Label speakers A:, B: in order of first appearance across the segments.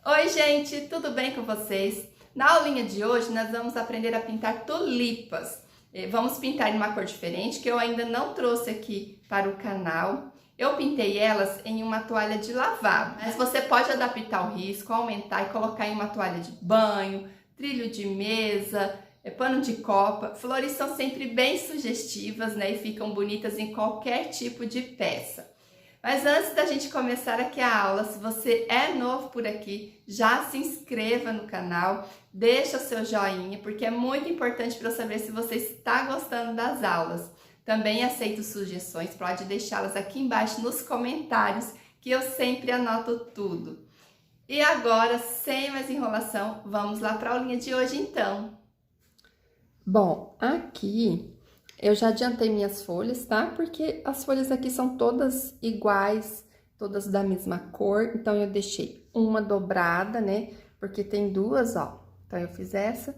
A: Oi, gente, tudo bem com vocês? Na aulinha de hoje, nós vamos aprender a pintar tulipas. Vamos pintar em uma cor diferente, que eu ainda não trouxe aqui para o canal. Eu pintei elas em uma toalha de lavabo, mas você pode adaptar o risco, aumentar e colocar em uma toalha de banho, trilho de mesa, pano de copa. Flores são sempre bem sugestivas, né? E ficam bonitas em qualquer tipo de peça. Mas antes da gente começar aqui a aula, se você é novo por aqui, já se inscreva no canal, deixa o seu joinha, porque é muito importante para eu saber se você está gostando das aulas. Também aceito sugestões, pode deixá-las aqui embaixo nos comentários, que eu sempre anoto tudo. E agora, sem mais enrolação, vamos lá para a aulinha de hoje então.
B: Bom, aqui eu já adiantei minhas folhas, tá? Porque as folhas aqui são todas iguais, todas da mesma cor. Então, eu deixei uma dobrada, né? Porque tem duas, ó. Então, eu fiz essa,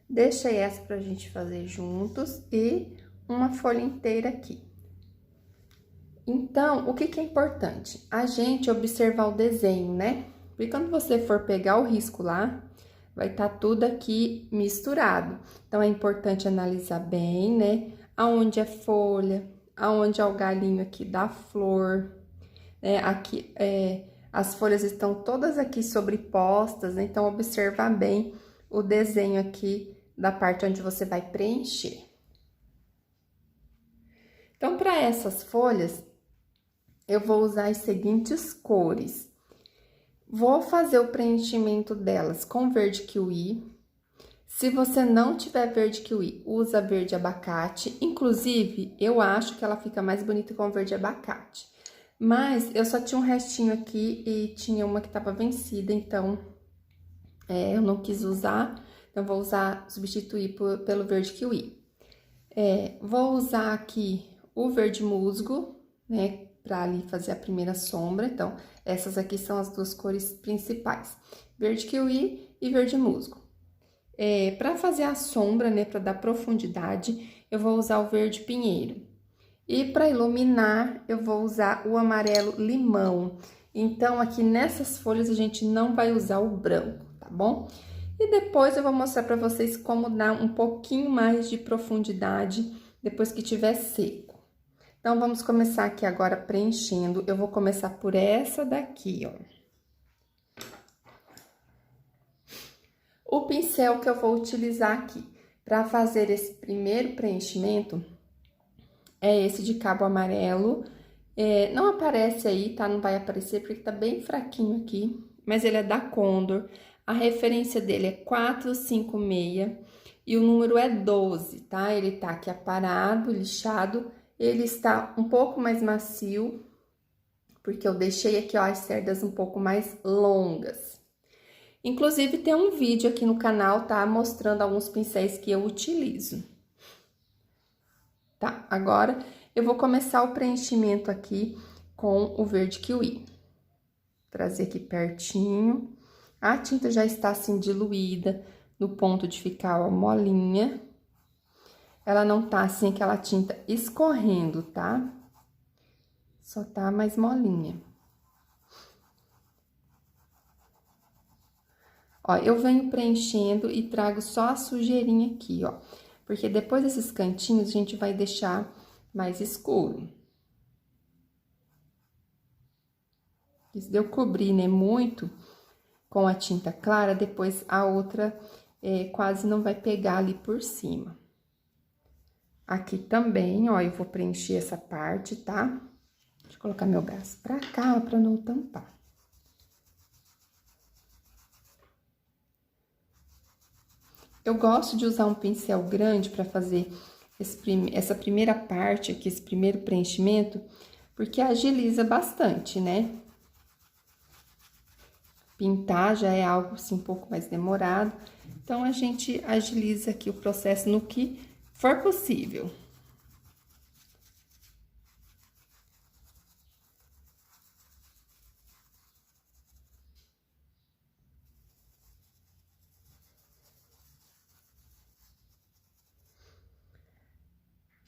B: deixei essa pra gente fazer juntos e uma folha inteira aqui. Então, o que que é importante? A gente observar o desenho, né? Porque quando você for pegar o risco lá, vai estar tudo aqui misturado. Então, é importante analisar bem, né? Aonde é folha, aonde é o galinho aqui da flor, né? Aqui, as folhas estão todas aqui sobrepostas, né? Então, observar bem o desenho aqui da parte onde você vai preencher. Então, para essas folhas, eu vou usar as seguintes cores. Vou fazer o preenchimento delas com verde kiwi. Se você não tiver verde kiwi, usa verde abacate. Inclusive, eu acho que ela fica mais bonita com verde abacate. Mas eu só tinha um restinho aqui e tinha uma que estava vencida, então eu não quis usar. Então, vou substituir pelo verde kiwi. Vou usar aqui o verde musgo, né? Para ali fazer a primeira sombra. Então, essas aqui são as duas cores principais: verde kiwi e verde musgo. Para fazer a sombra, né, para dar profundidade, eu vou usar o verde pinheiro. E para iluminar, eu vou usar o amarelo limão. Então, aqui nessas folhas, a gente não vai usar o branco, tá bom? E depois eu vou mostrar para vocês como dar um pouquinho mais de profundidade depois que tiver seco. Então, vamos começar aqui agora preenchendo. Eu vou começar por essa daqui, ó. O pincel que eu vou utilizar aqui para fazer esse primeiro preenchimento é esse de cabo amarelo. Não aparece aí, tá? Não vai aparecer porque tá bem fraquinho aqui, mas ele é da Condor. A referência dele é 456 e o número é 12, tá? Ele tá aqui aparado, lixado. Ele está um pouco mais macio, porque eu deixei aqui, ó, as cerdas um pouco mais longas. Inclusive, tem um vídeo aqui no canal, tá? Mostrando alguns pincéis que eu utilizo. Tá, agora eu vou começar o preenchimento aqui com o verde kiwi. Trazer aqui pertinho. A tinta já está assim diluída, no ponto de ficar, ó, molinha. Ela não tá assim, aquela tinta escorrendo, tá? Só tá mais molinha. Ó, eu venho preenchendo e trago só a sujeirinha aqui, ó. Porque depois desses cantinhos, a gente vai deixar mais escuro. Se eu cobrir, né, muito com a tinta clara, depois a outra quase não vai pegar ali por cima. Aqui também, ó, eu vou preencher essa parte, tá? Deixa eu colocar meu braço pra cá, pra não tampar. Eu gosto de usar um pincel grande pra fazer essa primeira parte aqui, esse primeiro preenchimento, porque agiliza bastante, né? Pintar já é algo, assim, um pouco mais demorado, então a gente agiliza aqui o processo no que for possível.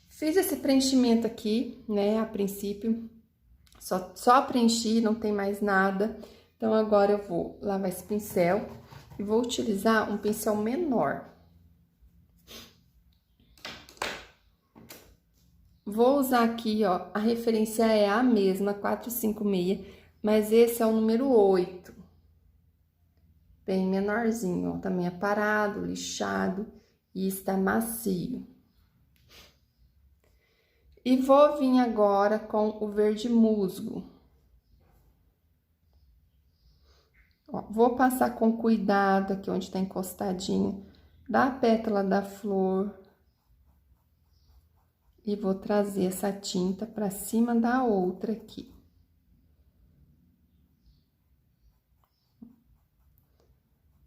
B: Fiz esse preenchimento aqui, né, a princípio, só preenchi, não tem mais nada. Então, agora eu vou lavar esse pincel e vou utilizar um pincel menor. Vou usar aqui, ó, a referência é a mesma, 456, mas esse é o número 8. Bem menorzinho, ó, também aparado, lixado e está macio. E vou vir agora com o verde musgo. Ó, vou passar com cuidado aqui onde tá encostadinho da pétala da flor. E vou trazer essa tinta pra cima da outra aqui.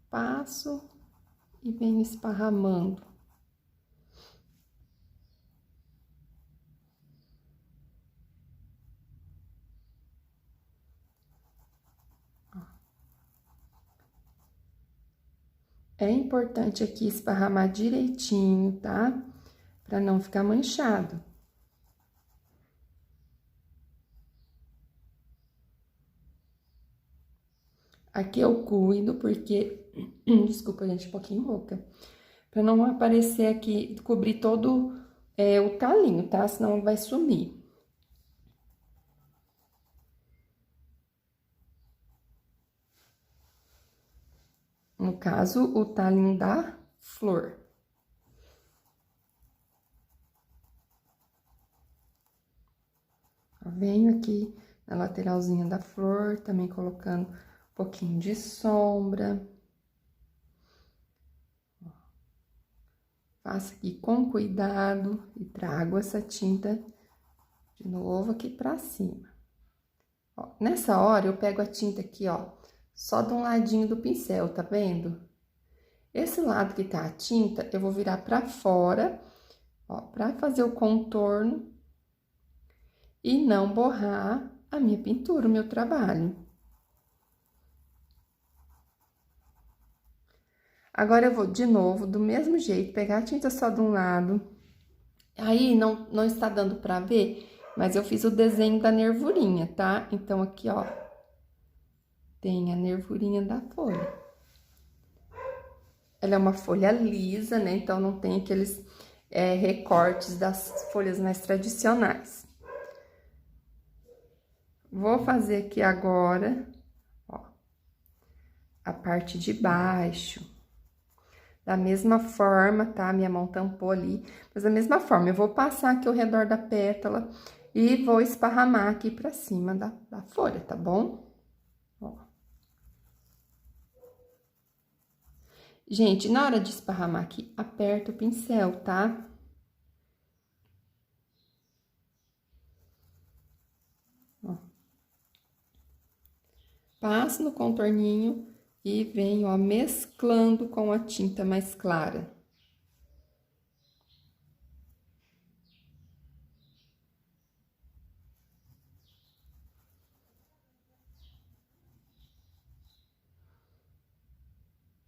B: Passo e venho esparramando. É importante aqui esparramar direitinho, tá? Pra não ficar manchado. Aqui eu cuido porque, desculpa, gente, um pouquinho rouca. Pra não aparecer aqui, cobrir todo o talinho, tá? Senão vai sumir. No caso, o talinho da flor. Venho aqui na lateralzinha da flor, também colocando um pouquinho de sombra. Faço aqui com cuidado e trago essa tinta de novo aqui pra cima. Ó, nessa hora, eu pego a tinta aqui, ó, só de um ladinho do pincel, tá vendo? Esse lado que tá a tinta, eu vou virar pra fora, ó, pra fazer o contorno e não borrar a minha pintura, o meu trabalho. Agora, eu vou de novo, do mesmo jeito, pegar a tinta só de um lado. Aí, não está dando pra ver, mas eu fiz o desenho da nervurinha, tá? Então, aqui, ó, tem a nervurinha da folha. Ela é uma folha lisa, né? Então, não tem aqueles recortes das folhas mais tradicionais. Vou fazer aqui agora, ó, a parte de baixo. Da mesma forma, tá? Minha mão tampou ali, mas da mesma forma, eu vou passar aqui ao redor da pétala e vou esparramar aqui pra cima da folha, tá bom? Ó. Gente, na hora de esparramar aqui, aperta o pincel, tá? Ó. Passo no contorninho e venho, ó, mesclando com a tinta mais clara.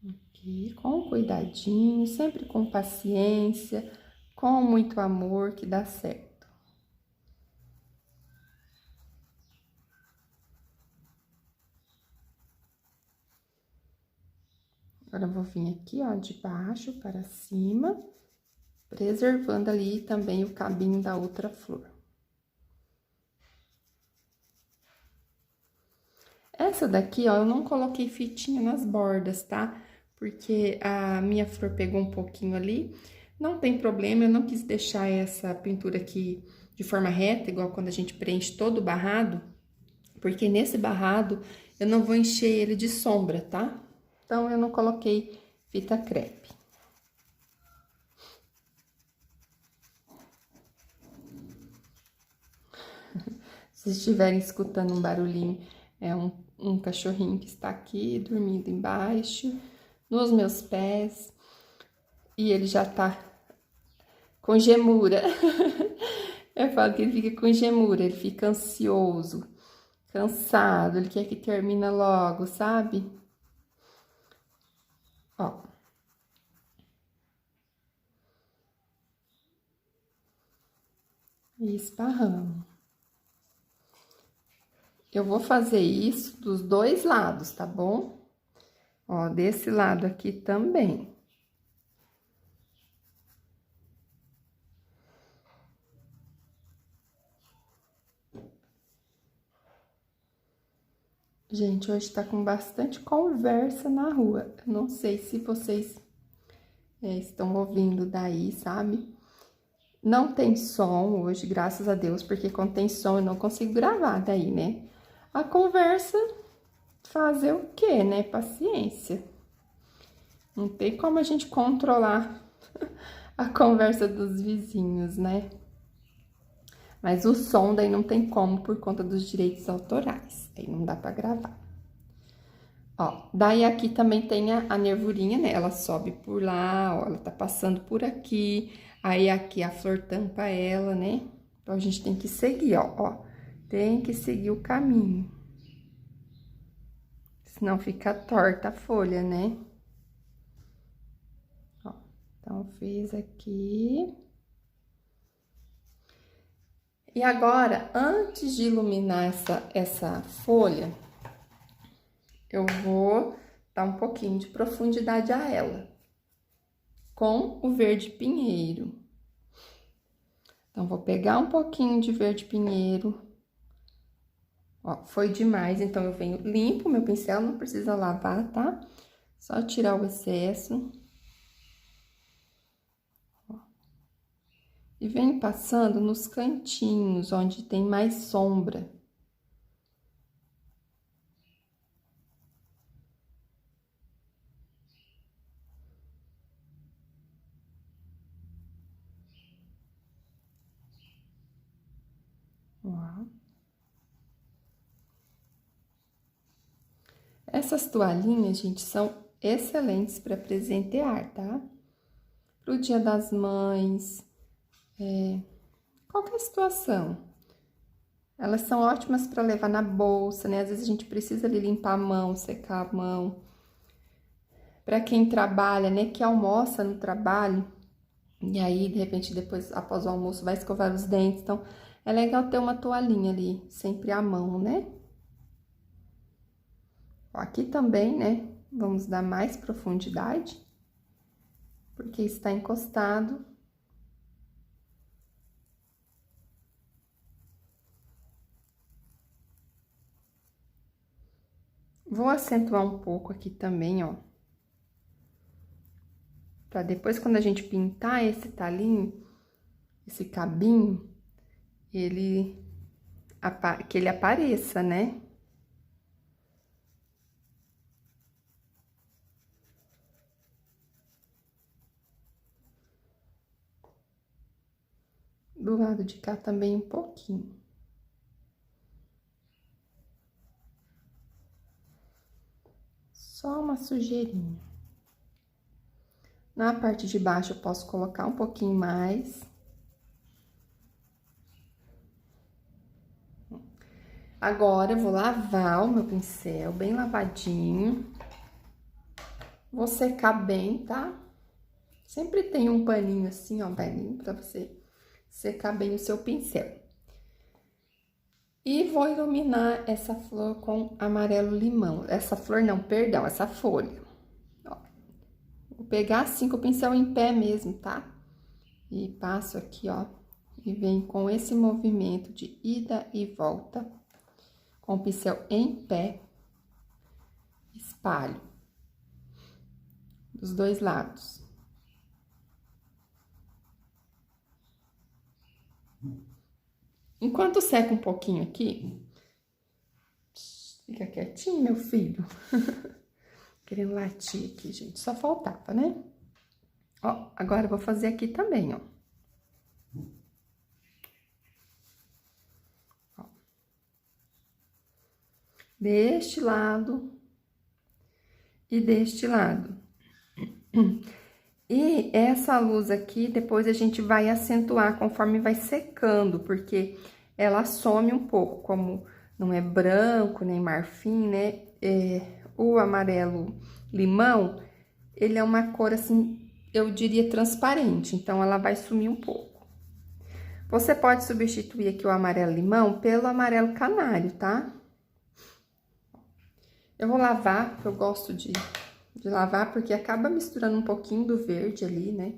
B: Aqui, com cuidadinho, sempre com paciência, com muito amor, que dá certo. Agora, eu vou vir aqui, ó, de baixo para cima, preservando ali também o cabinho da outra flor. Essa daqui, ó, eu não coloquei fitinha nas bordas, tá? Porque a minha flor pegou um pouquinho ali. Não tem problema, eu não quis deixar essa pintura aqui de forma reta, igual quando a gente preenche todo o barrado, porque nesse barrado eu não vou encher ele de sombra, tá? Então, eu não coloquei fita crepe. Se estiverem escutando um barulhinho, é um cachorrinho que está aqui, dormindo embaixo, nos meus pés. E ele já tá com gemura. Eu falo que ele fica com gemura, ele fica ansioso, cansado, ele quer que termine logo, sabe? Ó. E esparramos. eu vou fazer isso dos dois lados, tá bom? Ó, desse lado aqui também. Gente, hoje tá com bastante conversa na rua. Eu não sei se vocês estão ouvindo daí, sabe? Não tem som hoje, graças a Deus, porque quando tem som eu não consigo gravar daí, né? A conversa, fazer o quê, né? Paciência. Não tem como a gente controlar a conversa dos vizinhos, né? Mas o som daí não tem como por conta dos direitos autorais. Aí não dá pra gravar. Ó, daí aqui também tem a nervurinha, né? Ela sobe por lá, ó, ela tá passando por aqui. Aí aqui a flor tampa ela, né? Então a gente tem que seguir, ó. Tem que seguir o caminho. Senão fica torta a folha, né? Ó, então fiz aqui. E agora, antes de iluminar essa folha, eu vou dar um pouquinho de profundidade a ela, com o verde pinheiro. Então, vou pegar um pouquinho de verde pinheiro. Ó, foi demais, então eu venho limpo meu pincel, não precisa lavar, tá? Só tirar o excesso. Ó. E venho passando nos cantinhos, onde tem mais sombra. Ó. Essas toalhinhas, gente, são excelentes para presentear, tá? Pro Dia das Mães, qualquer situação. Elas são ótimas para levar na bolsa, né? Às vezes a gente precisa ali limpar a mão, secar a mão. Para quem trabalha, né, que almoça no trabalho, e aí, de repente, depois, após o almoço, vai escovar os dentes. Então, é legal ter uma toalhinha ali, sempre à mão, né? Ó, aqui também, né, vamos dar mais profundidade, porque está encostado. Vou acentuar um pouco aqui também, ó. Pra depois, quando a gente pintar esse talinho, esse cabinho, que ele apareça, né? Do lado de cá também um pouquinho. Só uma sujeirinha. Na parte de baixo eu posso colocar um pouquinho mais. Agora eu vou lavar o meu pincel bem lavadinho. Vou secar bem, tá? Sempre tem um paninho assim, ó, velhinho, pra você secar bem o seu pincel. E vou iluminar essa flor com amarelo limão. Essa flor não, perdão, essa folha. Ó, vou pegar assim com o pincel em pé mesmo, tá? E passo aqui, ó, e venho com esse movimento de ida e volta, com o pincel em pé, espalho dos dois lados. Enquanto seca um pouquinho aqui, fica quietinho, meu filho. Querendo latir aqui, gente, só faltava, né? Ó, agora eu vou fazer aqui também, ó. Ó. Deste lado e deste lado. E essa luz aqui, depois a gente vai acentuar conforme vai secando, porque ela some um pouco, como não é branco, nem marfim, né? O amarelo limão, ele é uma cor assim, eu diria transparente, então ela vai sumir um pouco. Você pode substituir aqui o amarelo limão pelo amarelo canário, tá? Eu vou lavar, porque eu gosto de lavar, porque acaba misturando um pouquinho do verde ali, né?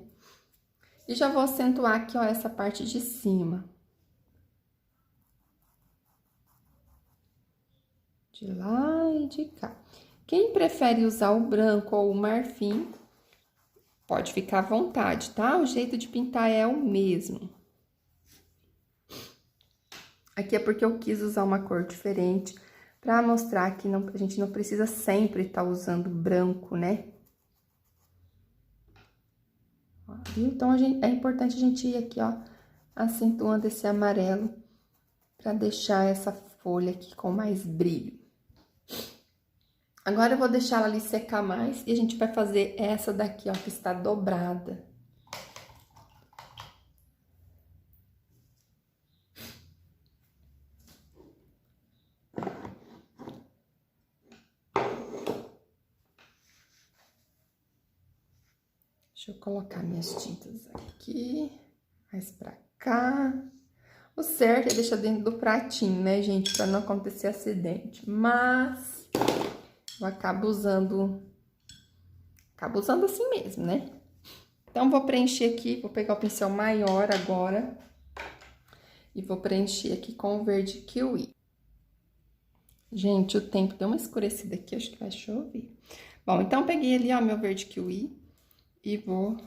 B: E já vou acentuar aqui, ó, essa parte de cima. De lá e de cá. Quem prefere usar o branco ou o marfim, pode ficar à vontade, tá? O jeito de pintar é o mesmo. Aqui é porque eu quis usar uma cor diferente, pra mostrar que a gente não precisa sempre estar usando branco, né? Então, é importante a gente ir aqui, ó, acentuando esse amarelo, pra deixar essa folha aqui com mais brilho. Agora, eu vou deixar ela ali secar mais e a gente vai fazer essa daqui, ó, que está dobrada. Deixa eu colocar minhas tintas aqui, mais pra cá. O certo é deixar dentro do pratinho, né, gente? Pra não acontecer acidente. Mas eu acabo usando assim mesmo, né? Então, vou preencher aqui, vou pegar o pincel maior agora. E vou preencher aqui com o verde kiwi. Gente, o tempo deu uma escurecida aqui, acho que vai chover. Bom, então, peguei ali, ó, meu verde kiwi. E vou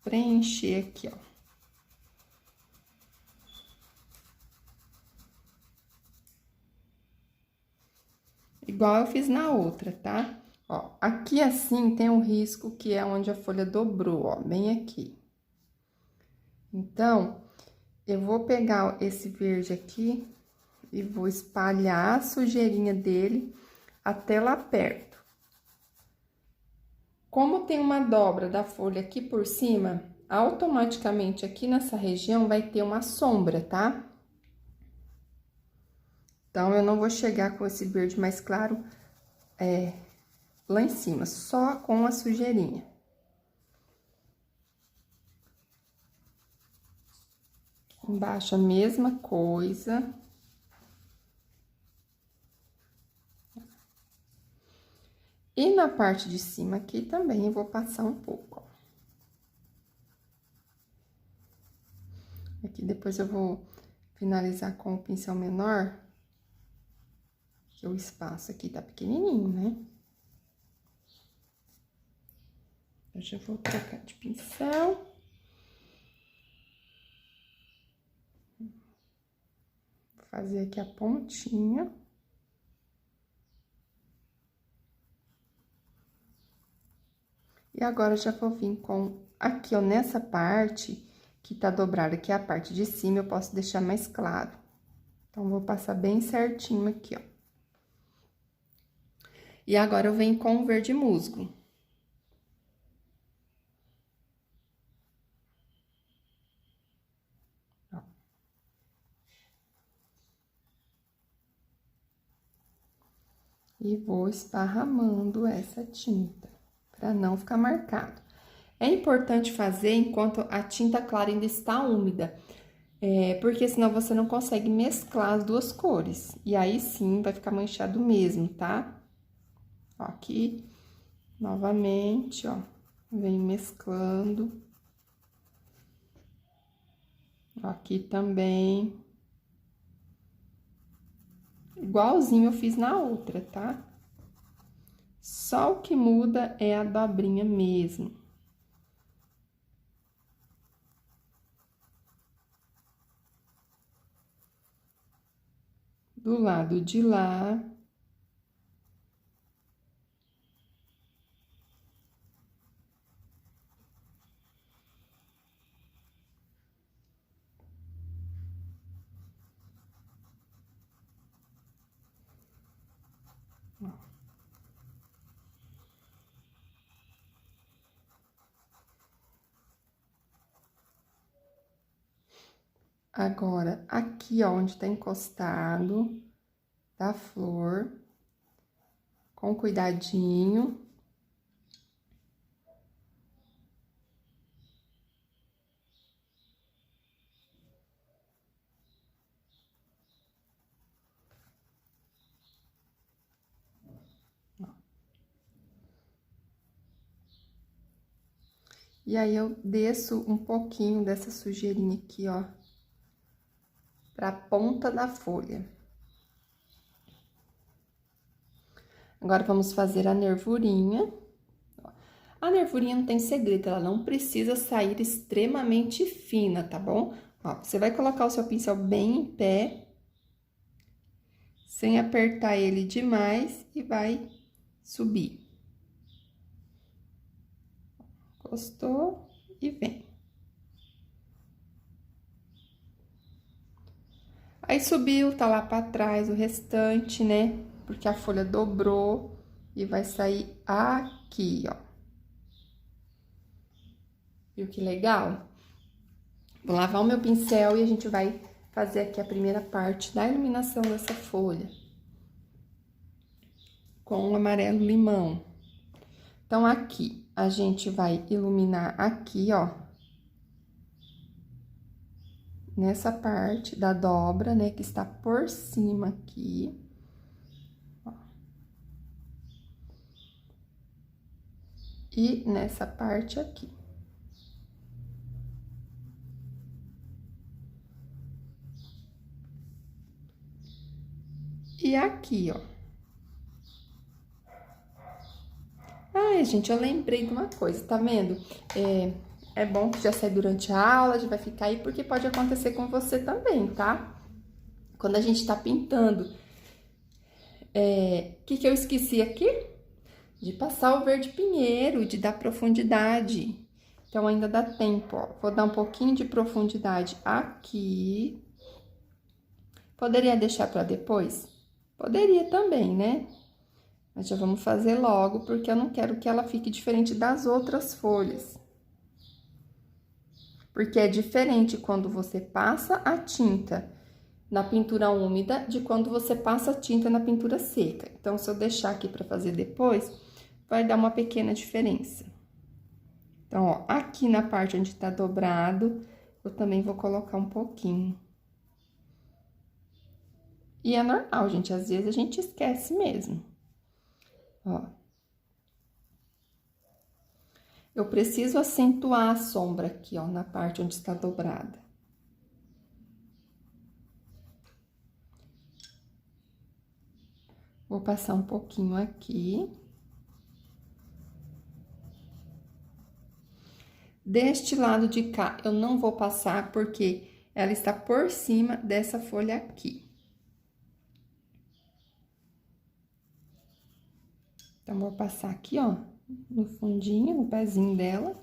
B: preencher aqui, ó. Igual eu fiz na outra, tá? Ó, aqui assim tem um risco que é onde a folha dobrou, ó, bem aqui. Então, eu vou pegar esse verde aqui e vou espalhar a sujeirinha dele até lá perto. Como tem uma dobra da folha aqui por cima, automaticamente aqui nessa região vai ter uma sombra, tá? Então, eu não vou chegar com esse verde mais claro lá em cima, só com a sujeirinha. Embaixo a mesma coisa. E na parte de cima aqui também eu vou passar um pouco, ó. Aqui depois eu vou finalizar com o pincel menor, que o espaço aqui tá pequenininho, né? Eu já vou trocar de pincel. Vou fazer aqui a pontinha. E agora, eu já vou vir com aqui, ó, nessa parte que tá dobrada, que é a parte de cima, eu posso deixar mais claro. Então, vou passar bem certinho aqui, ó. E agora, eu venho com o verde musgo. Ó. E vou esparramando essa tinta, pra não ficar marcado. É importante fazer enquanto a tinta clara ainda está úmida, porque senão você não consegue mesclar as duas cores. E aí sim vai ficar manchado mesmo, tá? Ó, aqui, novamente, ó, venho mesclando. Ó, aqui também. Igualzinho eu fiz na outra, tá? Só o que muda é a dobrinha mesmo. Do lado de lá. Agora, aqui, ó, onde tá encostado da flor, com cuidadinho. E aí, eu desço um pouquinho dessa sujeirinha aqui, ó, pra ponta da folha. Agora, vamos fazer a nervurinha. A nervurinha não tem segredo, ela não precisa sair extremamente fina, tá bom? Ó, você vai colocar o seu pincel bem em pé, sem apertar ele demais, e vai subir. Gostou? E vem. Aí, subiu, tá lá pra trás o restante, né? Porque a folha dobrou e vai sair aqui, ó. Viu que legal? Vou lavar o meu pincel e a gente vai fazer aqui a primeira parte da iluminação dessa folha. Com o amarelo limão. Então, aqui, a gente vai iluminar aqui, ó. Nessa parte da dobra, né, que está por cima aqui. Ó. E nessa parte aqui. E aqui, ó. Ai, gente, eu lembrei de uma coisa, tá vendo? É bom que já sai durante a aula, já vai ficar aí, porque pode acontecer com você também, tá? Quando a gente tá pintando, o que eu esqueci aqui? De passar o verde pinheiro, de dar profundidade. Então, ainda dá tempo, ó. Vou dar um pouquinho de profundidade aqui. Poderia deixar pra depois? Poderia também, né? Mas já vamos fazer logo, porque eu não quero que ela fique diferente das outras folhas. Porque é diferente quando você passa a tinta na pintura úmida de quando você passa a tinta na pintura seca. Então, se eu deixar aqui pra fazer depois, vai dar uma pequena diferença. Então, ó, aqui na parte onde tá dobrado, eu também vou colocar um pouquinho. E é normal, gente, às vezes a gente esquece mesmo. Ó. Eu preciso acentuar a sombra aqui, ó, na parte onde está dobrada. Vou passar um pouquinho aqui. Deste lado de cá, eu não vou passar porque ela está por cima dessa folha aqui. Então, vou passar aqui, ó, no fundinho, no pezinho dela.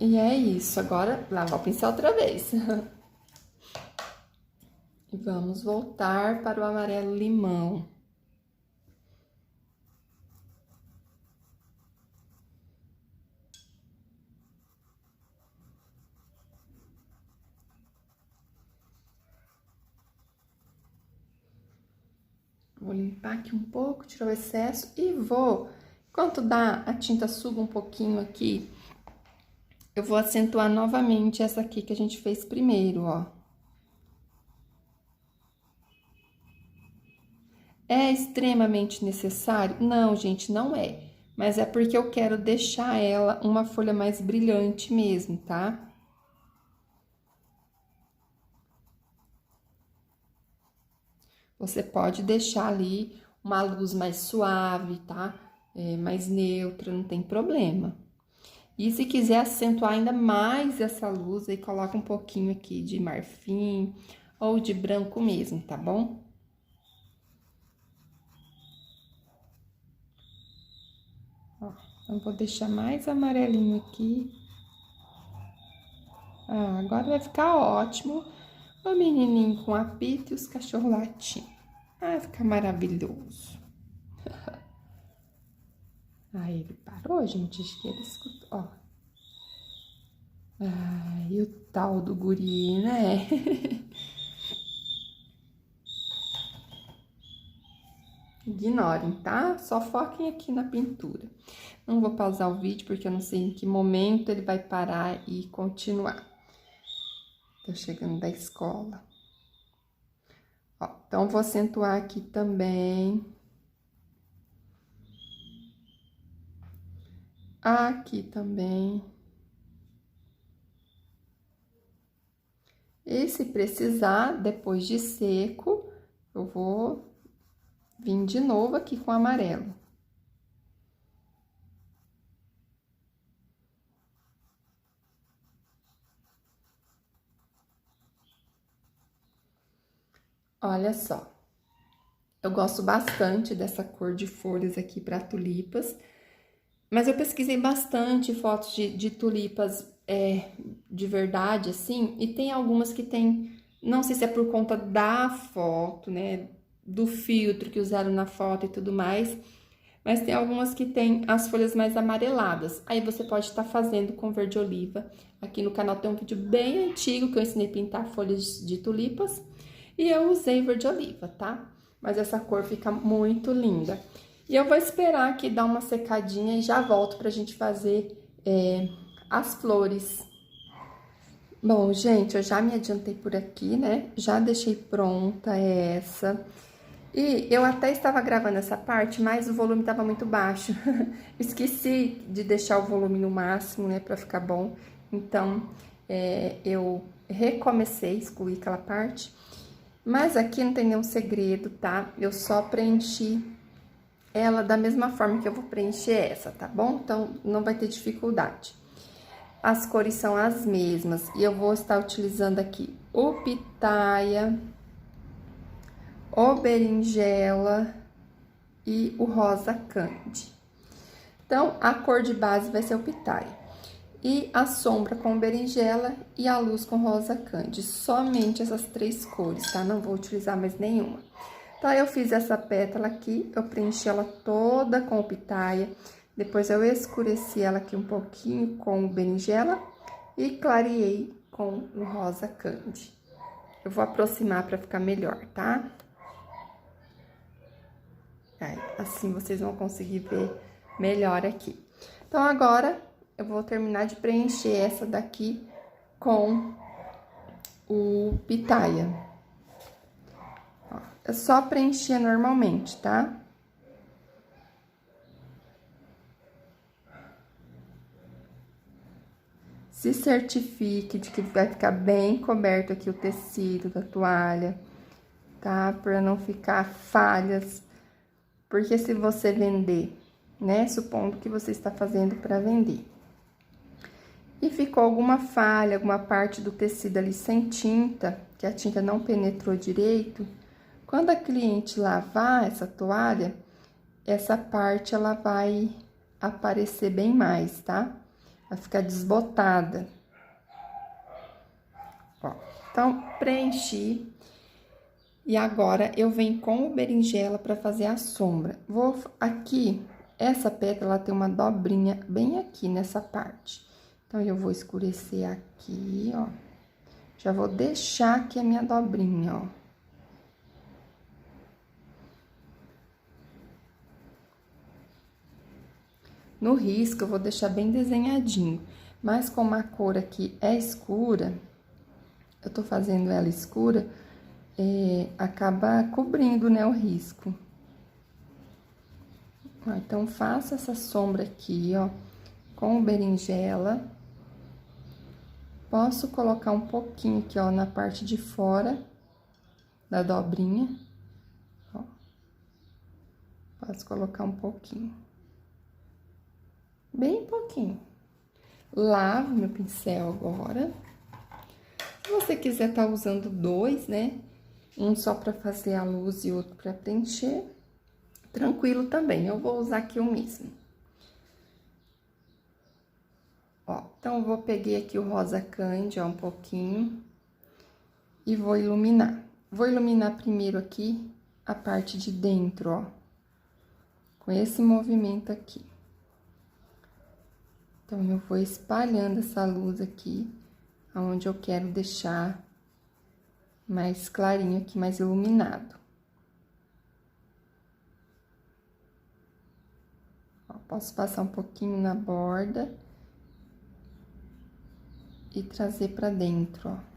B: E é isso. Agora, lavar o pincel outra vez. E vamos voltar para o amarelo limão. Vou limpar aqui um pouco, tirar o excesso e vou... Enquanto a tinta suga um pouquinho aqui, eu vou acentuar novamente essa aqui que a gente fez primeiro, ó. É extremamente necessário? Não, gente, não é. Mas é porque eu quero deixar ela uma folha mais brilhante mesmo, tá? Você pode deixar ali uma luz mais suave, tá? Mais neutra, não tem problema. E se quiser acentuar ainda mais essa luz, aí coloca um pouquinho aqui de marfim ou de branco mesmo, tá bom? Ó, então, vou deixar mais amarelinho aqui. Ah, agora vai ficar ótimo. O menininho com apito e os cachorros latindo. Ah, vai ficar maravilhoso. Aí, ele parou, gente, acho que ele escutou, ó. Ai, o tal do guri, né? Ignorem, tá? Só foquem aqui na pintura. Não vou pausar o vídeo, porque eu não sei em que momento ele vai parar e continuar. Tô chegando da escola. Ó, então, vou acentuar aqui também. Aqui também. E se precisar, depois de seco, eu vou vir de novo aqui com amarelo. Olha só, eu gosto bastante dessa cor de folhas aqui para tulipas, mas eu pesquisei bastante fotos de tulipas de verdade, assim, e tem algumas que tem, não sei se é por conta da foto, né, do filtro que usaram na foto e tudo mais, mas tem algumas que tem as folhas mais amareladas. Aí você pode estar fazendo com verde oliva. Aqui no canal tem um vídeo bem antigo que eu ensinei a pintar folhas de tulipas. E eu usei verde oliva, tá? Mas essa cor fica muito linda. E eu vou esperar aqui dar uma secadinha e já volto pra gente fazer as flores. Bom, gente, eu já me adiantei por aqui, né? Já deixei pronta essa. E eu até estava gravando essa parte, mas o volume estava muito baixo. Esqueci de deixar o volume no máximo, né, pra ficar bom. Então, eu recomecei, excluí aquela parte. Mas aqui não tem nenhum segredo, tá? Eu só preenchi ela da mesma forma que eu vou preencher essa, tá bom? Então, não vai ter dificuldade. As cores são as mesmas e eu vou estar utilizando aqui o pitaia, o berinjela e o rosa candy. Então, a cor de base vai ser o pitaia. E a sombra com berinjela e a luz com rosa candy. Somente essas três cores, tá? Não vou utilizar mais nenhuma. Então, eu fiz essa pétala aqui, eu preenchi ela toda com o pitaia. Depois, eu escureci ela aqui um pouquinho com o berinjela e clareei com o rosa candy. Eu vou aproximar pra ficar melhor, tá? Aí, assim, vocês vão conseguir ver melhor aqui. Então, agora, eu vou terminar de preencher essa daqui com o pitaia. Ó, é só preencher normalmente, tá? Se certifique de que vai ficar bem coberto aqui o tecido da toalha, tá? Pra não ficar falhas. Porque se você vender, né? Supondo que você está fazendo para vender. E ficou alguma falha, alguma parte do tecido ali sem tinta, que a tinta não penetrou direito, quando a cliente lavar essa toalha, essa parte ela vai aparecer bem mais, tá? Vai ficar desbotada. Ó, então, preenchi. E agora, eu venho com o berinjela para fazer a sombra. Vou aqui, essa pétala tem uma dobrinha bem aqui nessa parte. Então, eu vou escurecer aqui, ó. Já vou deixar aqui a minha dobrinha, ó. No risco, eu vou deixar bem desenhadinho. Mas como a cor aqui é escura, eu tô fazendo ela escura, acaba cobrindo, né, o risco. Ó, então, faço essa sombra aqui, ó, com o berinjela. Posso colocar um pouquinho aqui, ó, na parte de fora da dobrinha, ó. Posso colocar um pouquinho. Bem pouquinho. Lavo meu pincel agora. Se você quiser tá usando dois, né? Um só pra fazer a luz e outro pra preencher, tranquilo também. Eu vou usar aqui o mesmo. Ó, então, eu peguei aqui o rosa candy, ó, um pouquinho, e vou iluminar. Vou iluminar primeiro aqui a parte de dentro, ó, com esse movimento aqui. Então, eu vou espalhando essa luz aqui, aonde eu quero deixar mais clarinho aqui, mais iluminado. Ó, posso passar um pouquinho na borda e trazer pra dentro, ó.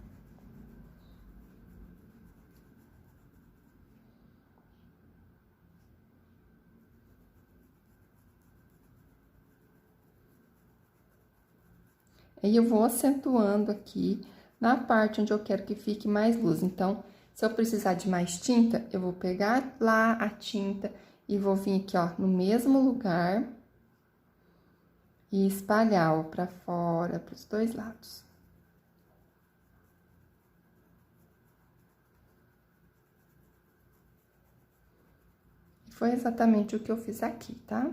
B: Aí eu vou acentuando aqui na parte onde eu quero que fique mais luz. Então, se eu precisar de mais tinta, eu vou pegar lá a tinta e vou vir aqui, ó, no mesmo lugar e espalhar, ó, pra fora, pros dois lados. Foi exatamente o que eu fiz aqui, tá?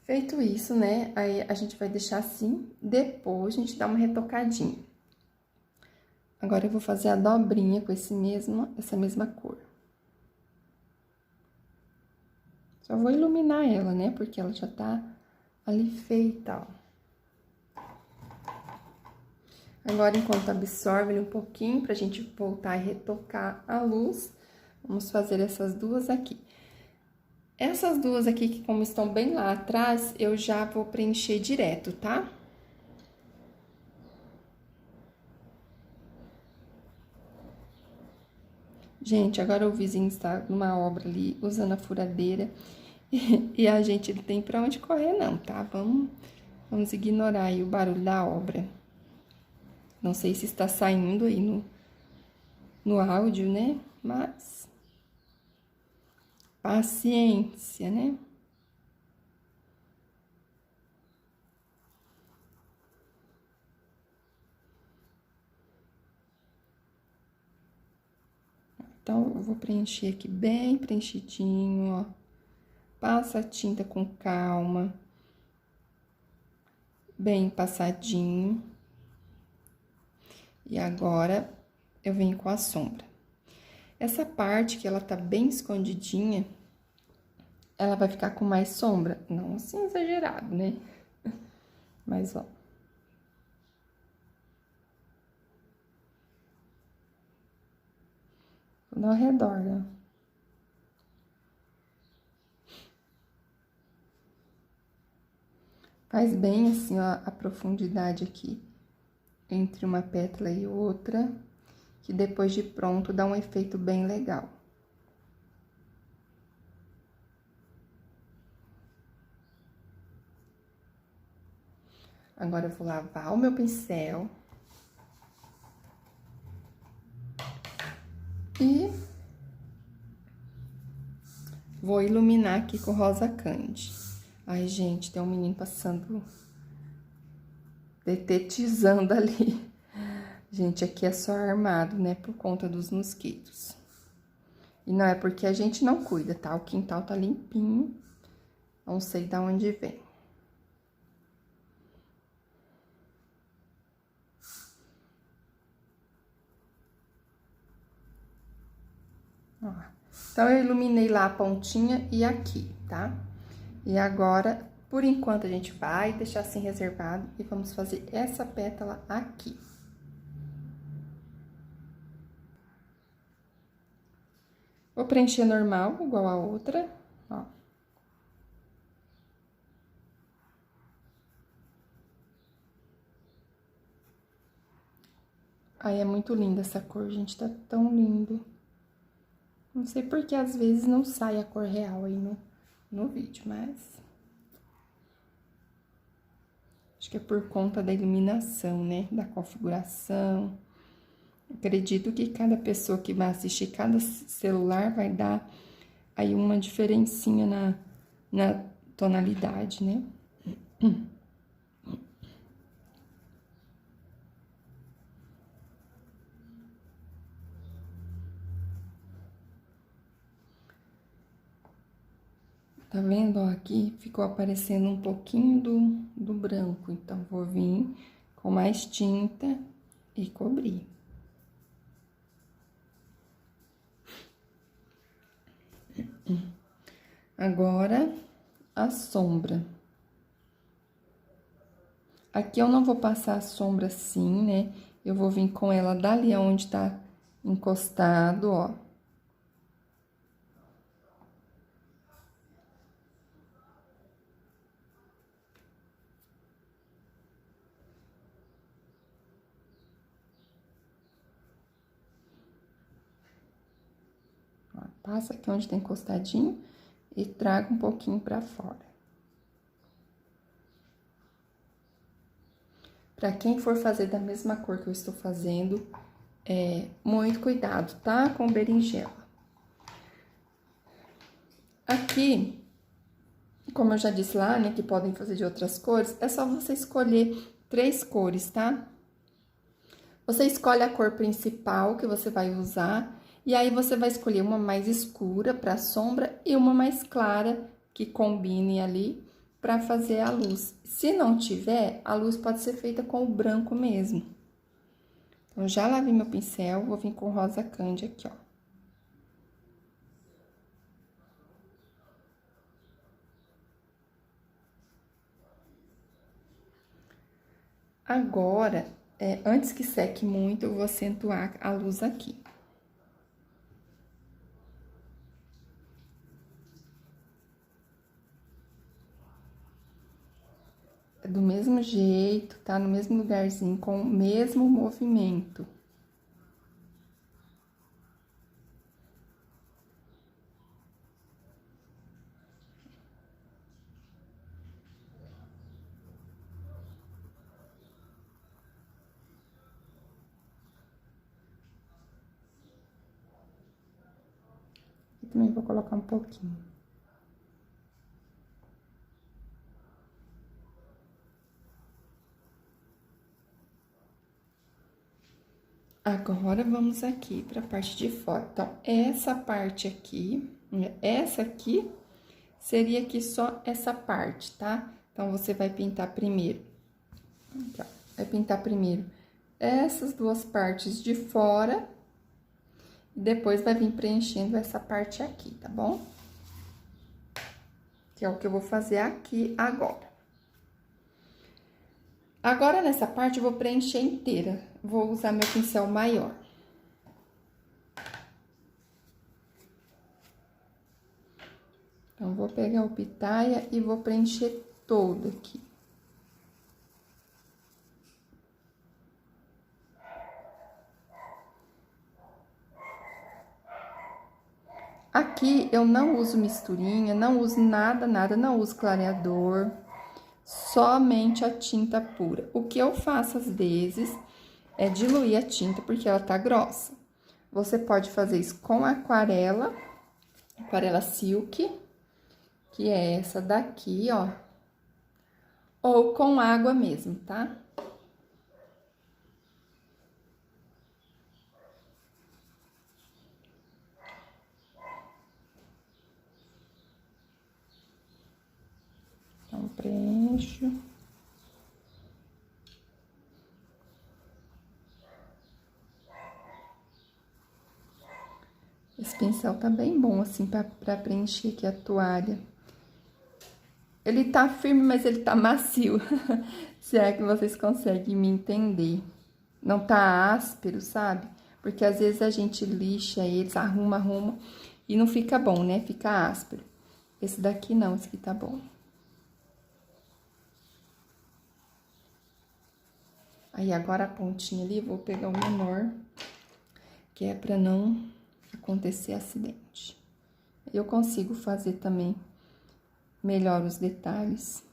B: Feito isso, né, aí a gente vai deixar assim, depois a gente dá uma retocadinha. Agora, eu vou fazer a dobrinha com essa mesma cor. Só vou iluminar ela, né, porque ela já tá ali feita, ó. Agora, enquanto absorve ele um pouquinho, pra gente voltar e retocar a luz, vamos fazer essas duas aqui. Essas duas aqui, que como estão bem lá atrás, eu já vou preencher direto, tá? Gente, agora o vizinho está numa obra ali, usando a furadeira, e a gente não tem pra onde correr não, tá? Vamos ignorar aí o barulho da obra. Não sei se está saindo aí no áudio, né? Mas... paciência, né? Então, eu vou preencher aqui bem preenchidinho, ó. Passa a tinta com calma. Bem passadinho. E agora, eu venho com a sombra. Essa parte que ela tá bem escondidinha, ela vai ficar com mais sombra. Não assim exagerado, né? Mas, ó. Ao redor, ó. Faz bem assim, ó, a profundidade aqui entre uma pétala e outra, que depois de pronto dá um efeito bem legal. Agora eu vou lavar o meu pincel. E vou iluminar aqui com rosa candy. Ai, gente, tem um menino passando, detetizando ali. Gente, aqui é só armado, né, por conta dos mosquitos. E não é porque a gente não cuida, tá? O quintal tá limpinho, não sei de onde vem. Ó, então, eu iluminei lá a pontinha e aqui, tá? E agora, por enquanto, a gente vai deixar assim reservado e vamos fazer essa pétala aqui. Vou preencher normal, igual a outra, ó. Ai, é muito linda essa cor, gente, tá tão lindo. Não sei porque às vezes não sai a cor real aí no vídeo, mas... acho que é por conta da iluminação, né? Da configuração. Acredito que cada pessoa que vai assistir, cada celular vai dar aí uma diferencinha na tonalidade, né? Tá vendo, ó, aqui ficou aparecendo um pouquinho do branco, então vou vir com mais tinta e cobrir. Agora, a sombra. Aqui eu não vou passar a sombra assim, né? Eu vou vir com ela dali onde tá encostado, ó. Passa aqui onde tem encostadinho e traga um pouquinho pra fora. Pra quem for fazer da mesma cor que eu estou fazendo, muito cuidado, tá? Com berinjela. Aqui, como eu já disse lá, né, que podem fazer de outras cores, é só você escolher 3 cores, tá? Você escolhe a cor principal que você vai usar, e aí você vai escolher uma mais escura para sombra e uma mais clara que combine ali para fazer a luz. Se não tiver, a luz pode ser feita com o branco mesmo. Então, já lavei meu pincel, vou vir com rosa candy aqui, ó. Agora, antes que seque muito, eu vou acentuar a luz aqui. Do mesmo jeito, tá? No mesmo lugarzinho, com o mesmo movimento. E também vou colocar um pouquinho. Agora, vamos aqui para a parte de fora. Então, essa parte aqui, essa aqui, seria aqui só essa parte, tá? Então, você vai pintar primeiro. Então, vai pintar primeiro essas duas partes de fora. E depois, vai vir preenchendo essa parte aqui, tá bom? Que é o que eu vou fazer aqui agora. Agora, nessa parte, eu vou preencher inteira. Vou usar meu pincel maior. Então, vou pegar o pitaia e vou preencher todo aqui. Aqui, eu não uso misturinha, não uso nada, não uso clareador. Somente a tinta pura. O que eu faço, às vezes, é diluir a tinta, porque ela tá grossa. Você pode fazer isso com aquarela silk, que é essa daqui, ó. Ou com água mesmo, tá? Então, preencho. Esse pincel tá bem bom, assim, pra preencher aqui a toalha. Ele tá firme, mas ele tá macio. Se é que vocês conseguem me entender. Não tá áspero, sabe? Porque às vezes a gente lixa eles, arruma, e não fica bom, né? Fica áspero. Esse daqui não, esse aqui tá bom. Aí, agora a pontinha ali, vou pegar o menor, que é pra não acontecer acidente. Eu consigo fazer também melhor os detalhes.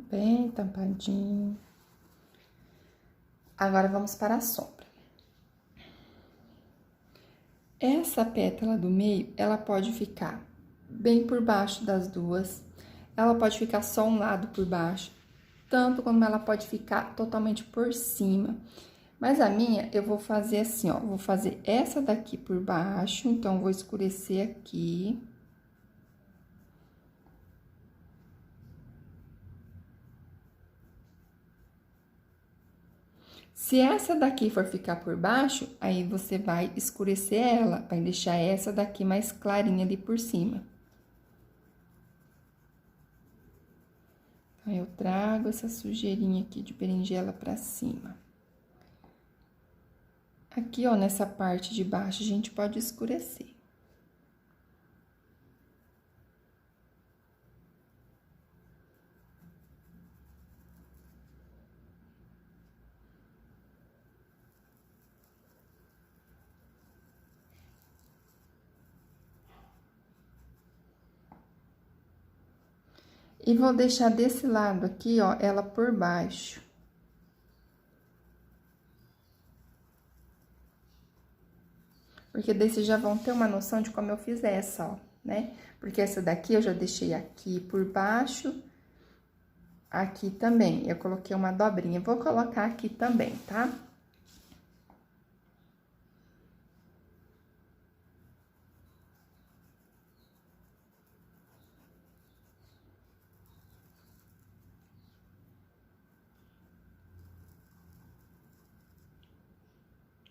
B: Bem tampadinho. Agora, vamos para a sombra. Essa pétala do meio, ela pode ficar bem por baixo das duas. Ela pode ficar só um lado por baixo. Tanto como ela pode ficar totalmente por cima. Mas a minha, eu vou fazer assim, ó. Vou fazer essa daqui por baixo. Então, vou escurecer aqui. Se essa daqui for ficar por baixo, aí você vai escurecer ela, vai deixar essa daqui mais clarinha ali por cima. Então, eu trago essa sujeirinha aqui de berinjela pra cima. Aqui, ó, nessa parte de baixo, a gente pode escurecer. E vou deixar desse lado aqui, ó, ela por baixo. Porque daí vocês já vão ter uma noção de como eu fiz essa, ó, né? Porque essa daqui eu já deixei aqui por baixo, aqui também. Eu coloquei uma dobrinha, vou colocar aqui também, tá?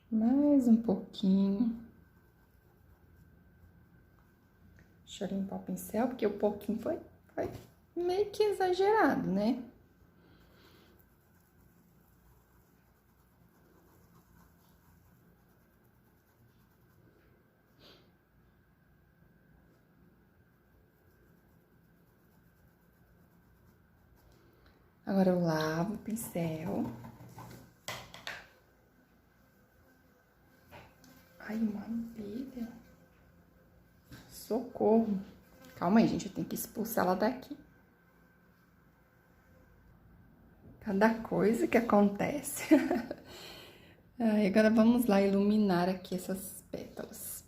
B: Mais um pouquinho. Deixa eu limpar o pincel, porque o pouquinho foi meio que exagerado, né? Agora, eu lavo o pincel. Ai, uma abelha. Socorro. Calma aí, gente, eu tenho que expulsar ela daqui. Cada coisa que acontece. Ai, agora, vamos lá iluminar aqui essas pétalas.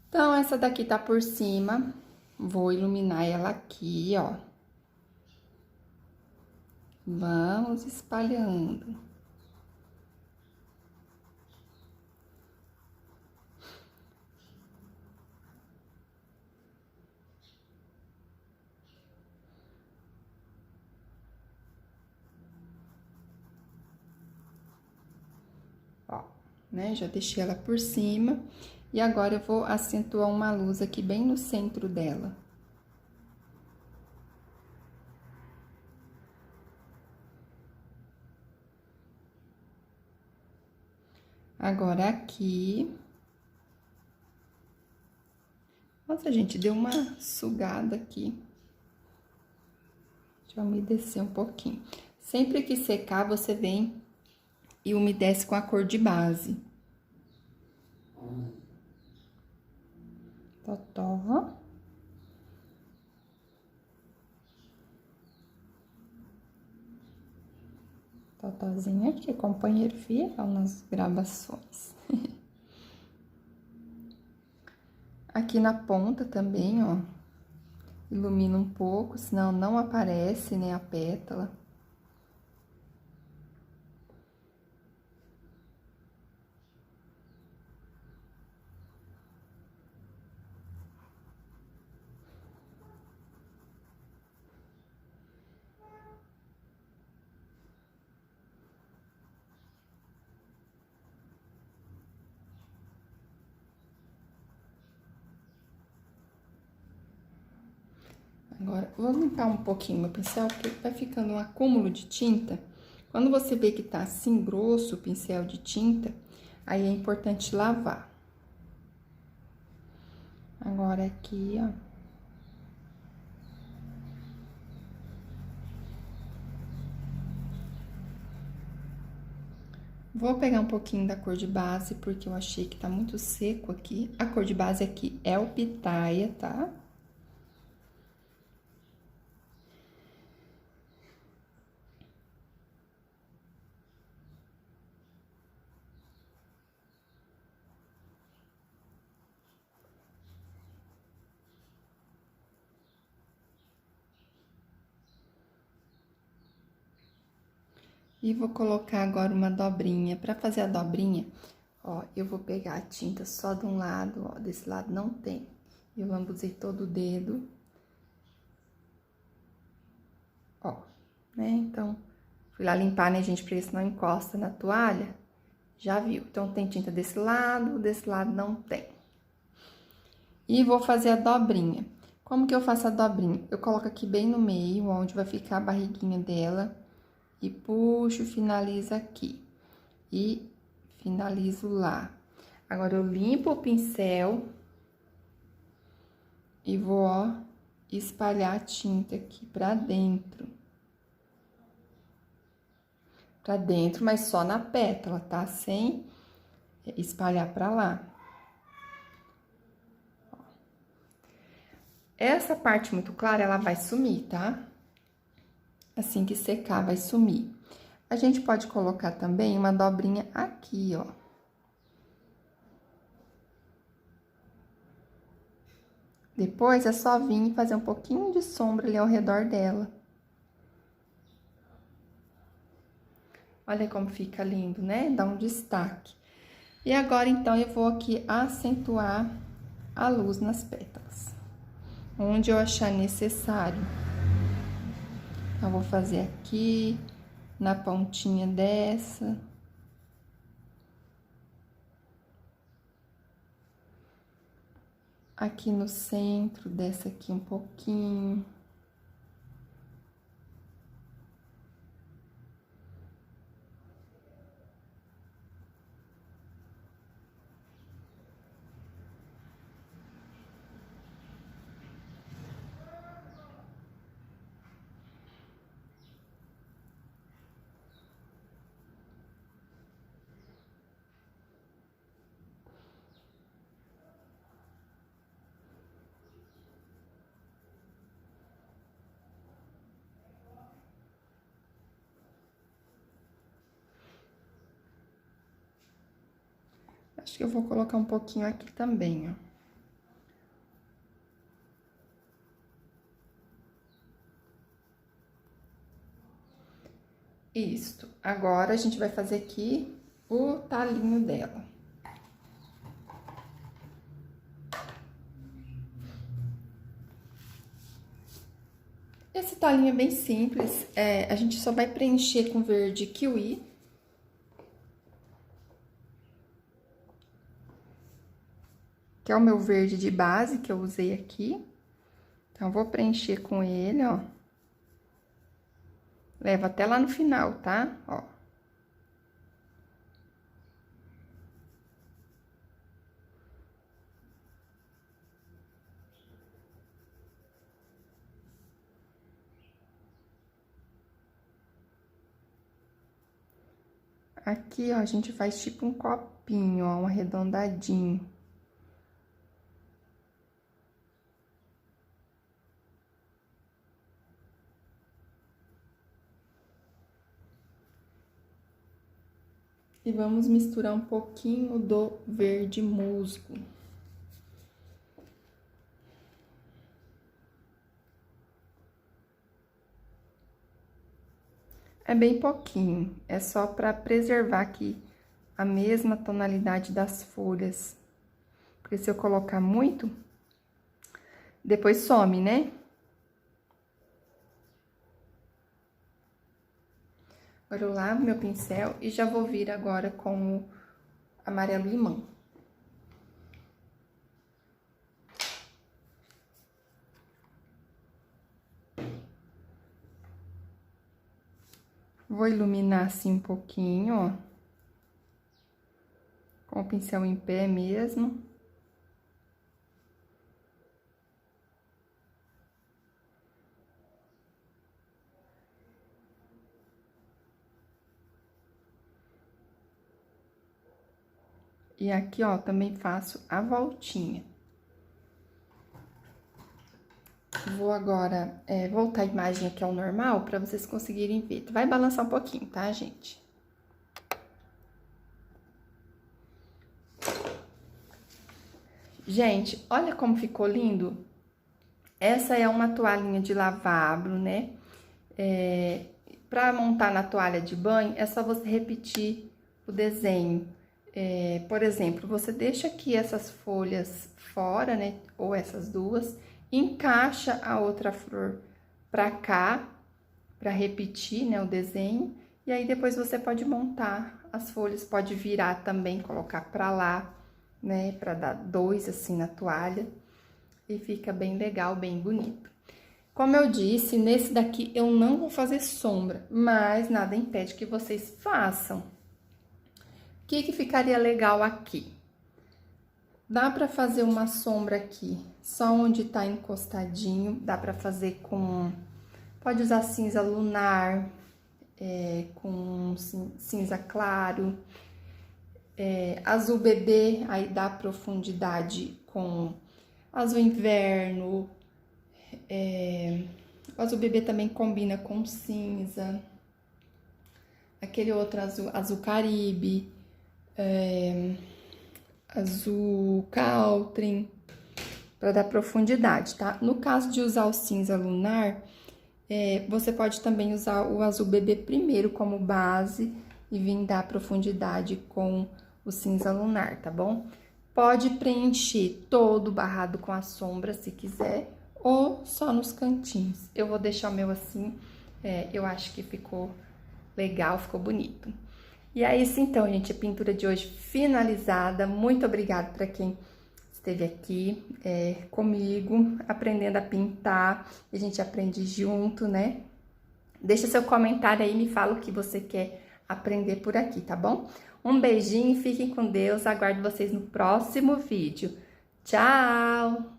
B: Então, essa daqui tá por cima. Vou iluminar ela aqui, ó. Vamos espalhando. Ó, né? Já deixei ela por cima. E agora, eu vou acentuar uma luz aqui bem no centro dela. Agora, aqui... Nossa, gente, deu uma sugada aqui. Deixa eu umedecer um pouquinho. Sempre que secar, você vem e umedece com a cor de base. Totó. Totozinho aqui, companheiro fiel nas gravações. Aqui na ponta também, ó, ilumina um pouco, senão não aparece, né, a pétala. Agora, vou limpar um pouquinho meu pincel, porque vai ficando um acúmulo de tinta. Quando você vê que tá assim grosso o pincel de tinta, aí é importante lavar. Agora, aqui, ó. Vou pegar um pouquinho da cor de base, porque eu achei que tá muito seco aqui. A cor de base aqui é o Pitaia, tá? E vou colocar agora uma dobrinha. Pra fazer a dobrinha, ó, eu vou pegar a tinta só de um lado, ó, desse lado não tem. Eu lambuzei todo o dedo. Ó, né? Então, Fui lá limpar, né, gente, porque senão encosta na toalha. Já viu. Então, tem tinta desse lado não tem. E vou fazer a dobrinha. Como que eu faço a dobrinha? Eu coloco aqui bem no meio, onde vai ficar a barriguinha dela. E puxo, finalizo aqui. E finalizo lá. Agora, eu limpo o pincel. E vou, ó, espalhar a tinta aqui pra dentro. Pra dentro, mas só na pétala, tá? Sem espalhar pra lá. Essa parte muito clara, ela vai sumir, tá? Assim que secar, vai sumir. A gente pode colocar também uma dobrinha aqui, ó. Depois, é só vir e fazer um pouquinho de sombra ali ao redor dela. Olha como fica lindo, né? Dá um destaque. E agora, então, eu vou aqui acentuar a luz nas pétalas. Onde eu achar necessário. Então, vou fazer aqui, na pontinha dessa. Aqui no centro, dessa aqui um pouquinho. Acho que eu vou colocar um pouquinho aqui também, ó. Isso. Agora, a gente vai fazer aqui o talinho dela. Esse talinho é bem simples. A gente só vai preencher com verde kiwi. Que é o meu verde de base que eu usei aqui. Então, vou preencher com ele, ó. Leva até lá no final, tá? Ó. Aqui, ó, a gente faz tipo um copinho, ó, um arredondadinho. E vamos misturar um pouquinho do verde musgo. É bem pouquinho, é só para preservar aqui a mesma tonalidade das folhas. Porque se eu colocar muito, depois some, né? Agora eu lavo meu pincel e já vou vir agora com o amarelo limão. Vou iluminar assim um pouquinho, ó. Com o pincel em pé mesmo. E aqui, ó, também faço a voltinha. Vou agora voltar a imagem aqui ao normal para vocês conseguirem ver. Vai balançar um pouquinho, tá, gente? Gente, olha como ficou lindo. Essa é uma toalhinha de lavabo, né? Para montar na toalha de banho, é só você repetir o desenho. Por exemplo, você deixa aqui essas folhas fora, né? Ou essas duas, encaixa a outra flor pra cá, pra repetir, né, o desenho, E aí depois você pode montar as folhas, pode virar também, colocar pra lá, né? Pra dar 2 assim na toalha. E fica bem legal, bem bonito. Como eu disse, nesse daqui eu não vou fazer sombra, mas nada impede que vocês façam. O que ficaria legal aqui? Dá pra fazer uma sombra aqui, só onde tá encostadinho, dá pra fazer com... Pode usar cinza lunar, com cinza claro, azul bebê, aí dá profundidade com azul inverno, o azul bebê também combina com cinza, aquele outro azul caribe, azul Caltrim, para dar profundidade, tá? No caso de usar o cinza lunar, você pode também usar o azul bebê primeiro como base e vir dar profundidade com o cinza lunar, tá bom? Pode preencher todo o barrado com a sombra, se quiser, ou só nos cantinhos. Eu vou deixar o meu assim, eu acho que ficou legal, ficou bonito. E é isso então, gente, a pintura de hoje finalizada. Muito obrigada para quem esteve aqui comigo, aprendendo a pintar. A gente aprende junto, né? Deixa seu comentário aí, me fala o que você quer aprender por aqui, tá bom? Um beijinho, fiquem com Deus, aguardo vocês no próximo vídeo. Tchau!